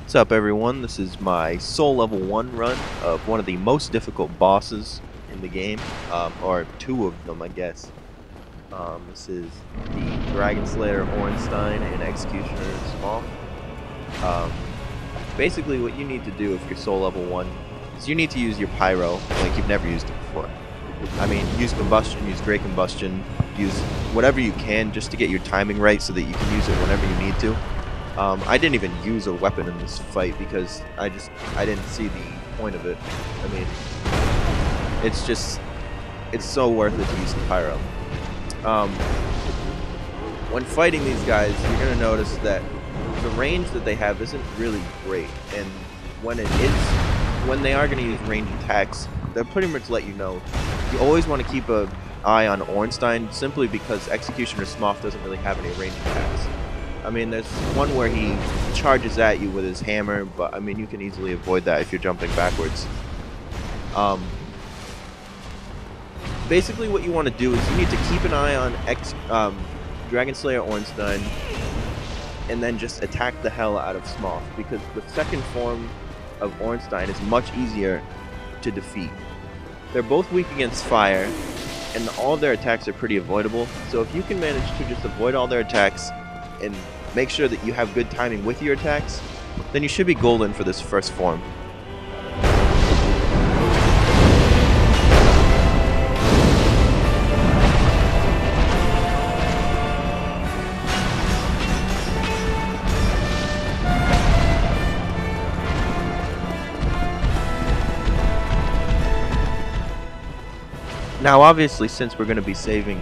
What's up, everyone? This is my Soul Level 1 run of one of the most difficult bosses in the game, or two of them, I guess. This is the Dragon Slayer Ornstein and Executioner Smough. Um, Basically, what you need to do if you're Soul Level 1 is you need to use your Pyro like you've never used it before. I mean, use Combustion, use Great Combustion, use whatever you can just to get your timing right so that you can use it whenever you need to. I didn't even use a weapon in this fight because I didn't see the point of it. I mean, it's so worth it to use the Pyro. When fighting these guys, you're going to notice that the range that they have isn't really great, and when they are going to use range attacks, they'll pretty much let you know. You always want to keep an eye on Ornstein simply because Executioner Smough doesn't really have any range attacks. I mean, there's one where he charges at you with his hammer, but I mean, you can easily avoid that if you're jumping backwards. Basically, what you want to do is you need to keep an eye on Dragon Slayer Ornstein, and then just attack the hell out of Smough, because the second form of Ornstein is much easier to defeat. They're both weak against fire, and all their attacks are pretty avoidable, so if you can manage to just avoid all their attacks and make sure that you have good timing with your attacks, then you should be golden for this first form. Now, obviously, since we're going to be saving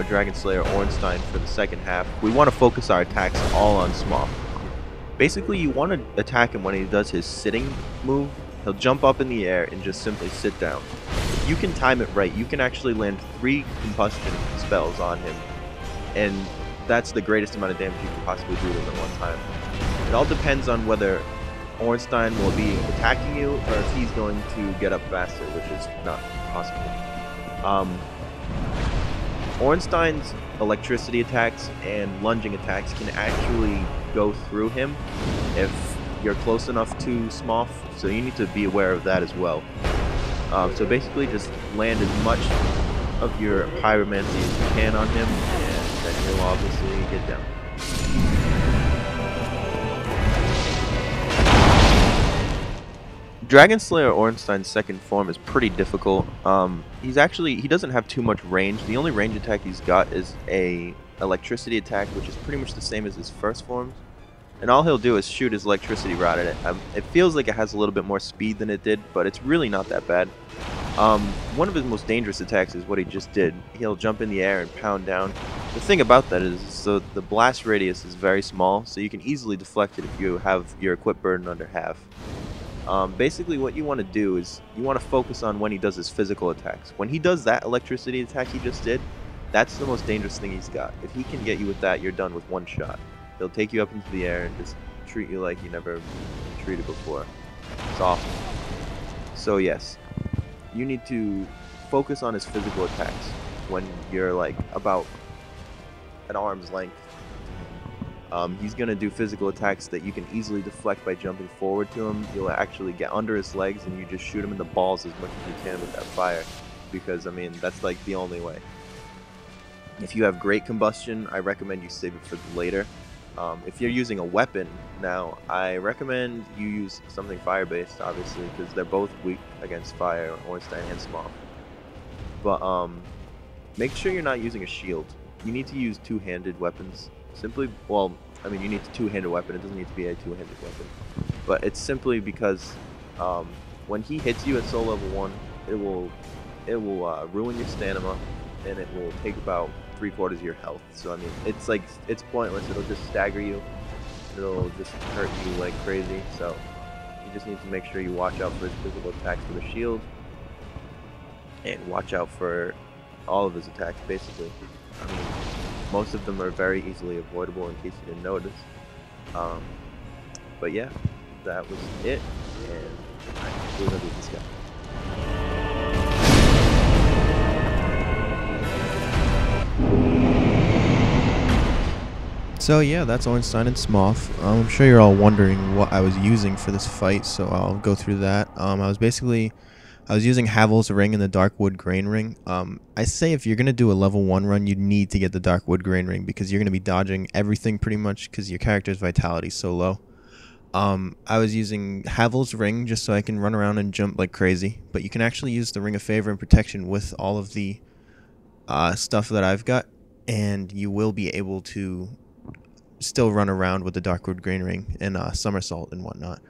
Dragon Slayer Ornstein for the second half, we want to focus our attacks all on Smough. Basically, you want to attack him when he does his sitting move. He'll jump up in the air and just simply sit down. If you can time it right, you can actually land 3 combustion spells on him, and that's the greatest amount of damage you can possibly do to him at one time. It all depends on whether Ornstein will be attacking you or if he's going to get up faster, which is not possible. Ornstein's electricity attacks and lunging attacks can actually go through him if you're close enough to Smough, so you need to be aware of that as well. So basically just land as much of your pyromancy as you can on him, and then he'll obviously get down. Dragon Slayer Ornstein's second form is pretty difficult. He doesn't have too much range. The only range attack he's got is a electricity attack, which is pretty much the same as his first forms. And all he'll do is shoot his electricity rod at it. It feels like it has a little bit more speed than it did, but it's really not that bad. One of his most dangerous attacks is what he just did. He'll jump in the air and pound down. The thing about that is, so the blast radius is very small, so you can easily deflect it if you have your equip burden under half. Basically, what you want to do is you want to focus on when he does his physical attacks. When he does that electricity attack he just did, that's the most dangerous thing he's got. If he can get you with that, you're done with one shot. He'll take you up into the air and just treat you like you never been treated before. It's awful. So yes, you need to focus on his physical attacks when you're like about an arm's length. He's going to do physical attacks that you can easily deflect by jumping forward to him. You'll actually get under his legs and you just shoot him in the balls as much as you can with that fire. Because, I mean, that's like the only way. If you have Great Combustion, I recommend you save it for later. If you're using a weapon now, I recommend you use something fire-based, obviously, because they're both weak against fire, Ornstein and Smough. But make sure you're not using a shield. You need to use two-handed weapons. Simply, well, I mean, you need a two-handed weapon. It doesn't need to be a two-handed weapon. But it's simply because when he hits you at Soul Level 1, it will ruin your stamina, and it will take about 3/4 of your health. So, I mean, it's pointless. It'll just stagger you. It'll just hurt you like crazy. So, you just need to make sure you watch out for his physical attacks with a shield, and watch out for all of his attacks, basically. I mean, most of them are very easily avoidable in case you didn't notice. But yeah, that was it, and I will beat this guy. So yeah, that's Ornstein and Smough. I'm sure you're all wondering what I was using for this fight, so I'll go through that. I was using Havel's Ring and the Darkwood Grain Ring. I say if you're gonna do a level 1 run, you need to get the Darkwood Grain Ring because you're gonna be dodging everything pretty much because your character's vitality is so low. I was using Havel's Ring just so I can run around and jump like crazy, but you can actually use the Ring of Favor and Protection with all of the stuff that I've got, and you will be able to still run around with the Darkwood Grain Ring and somersault and whatnot.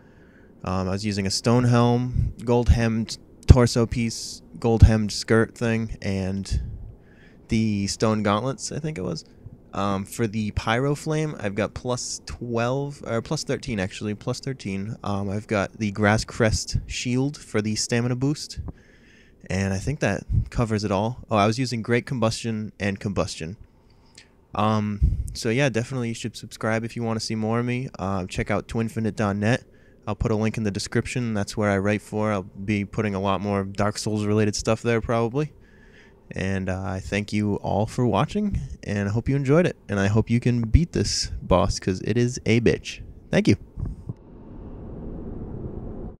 I was using a stone helm, gold hemmed torso piece, gold hemmed skirt thing, and the stone gauntlets, I think it was. For the pyro flame, I've got plus 12, or plus 13 actually, plus 13. I've got the grass crest shield for the stamina boost, and I think that covers it all. Oh, I was using great combustion and combustion. So yeah, definitely you should subscribe if you want to see more of me. Check out twinfinite.net. I'll put a link in the description. That's where I write for. I'll be putting a lot more Dark Souls related stuff there probably. And I thank you all for watching, and I hope you enjoyed it. And I hope you can beat this boss because it is a bitch. Thank you.